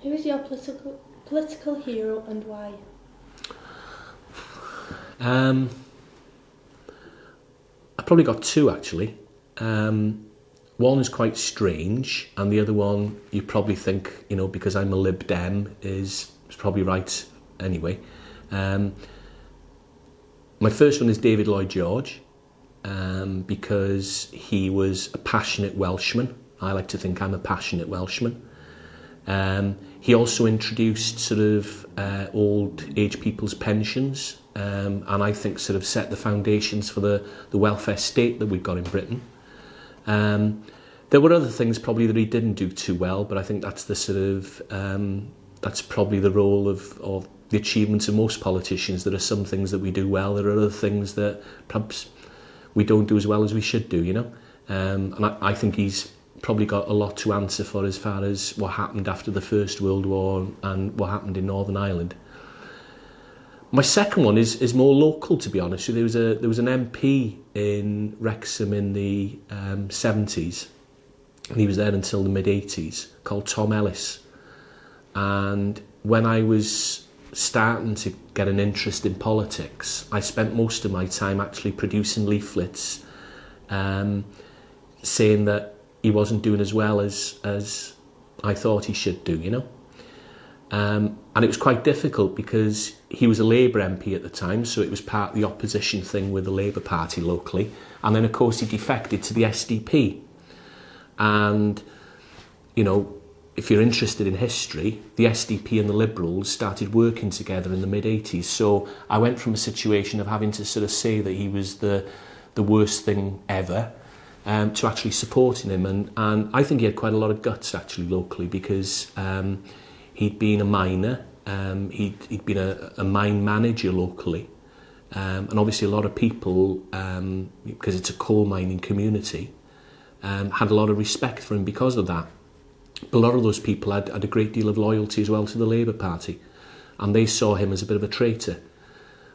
Who is your political hero and why? I've probably got two actually. One is quite strange, and the other one you probably think, you know, because I'm a Lib Dem, is probably right anyway. My first one is David Lloyd George, because he was a passionate Welshman. I like to think I'm a passionate Welshman. He also introduced sort of old age people's pensions, and I think sort of set the foundations for the welfare state that we've got in Britain. There were other things probably that he didn't do too well, but I think that's the sort of that's probably the role of the achievements of most politicians. There are some things that we do well, there are other things that perhaps we don't do as well as we should do, you know. And I think he's probably got a lot to answer for as far as what happened after the First World War and what happened in Northern Ireland. My second one is more local, to be honest. There was an MP in Wrexham in the 70s, and he was there until the mid-80s, called Tom Ellis. And when I was starting to get an interest in politics, I spent most of my time actually producing leaflets saying that he wasn't doing as well as I thought he should do, you know. And it was quite difficult because he was a Labour MP at the time, so it was part of the opposition thing with the Labour Party locally. And then, of course, he defected to the SDP. And, you know, if you're interested in history, the SDP and the Liberals started working together in the mid-80s. So I went from a situation of having to sort of say that he was the worst thing ever to actually supporting him. And I think he had quite a lot of guts, actually, locally, because he'd been a miner, he'd been a mine manager locally. And obviously a lot of people, because it's a coal mining community, had a lot of respect for him because of that. But a lot of those people had a great deal of loyalty as well to the Labour Party, and they saw him as a bit of a traitor.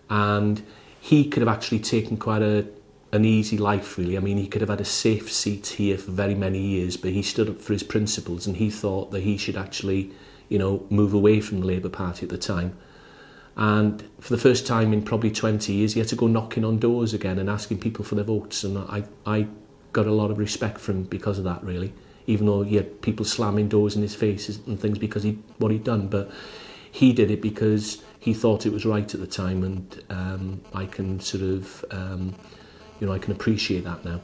And he could have actually taken quite an easy life, really. I mean, he could have had a safe seat here for very many years, but he stood up for his principles, and he thought that he should actually, you know, move away from the Labour Party at the time. And for the first time in probably 20 years, he had to go knocking on doors again and asking people for their votes. And I got a lot of respect for him because of that, really. Even though he had people slamming doors in his faces and things because what he'd done. But he did it because he thought it was right at the time. And I can sort of, you know, I can appreciate that now.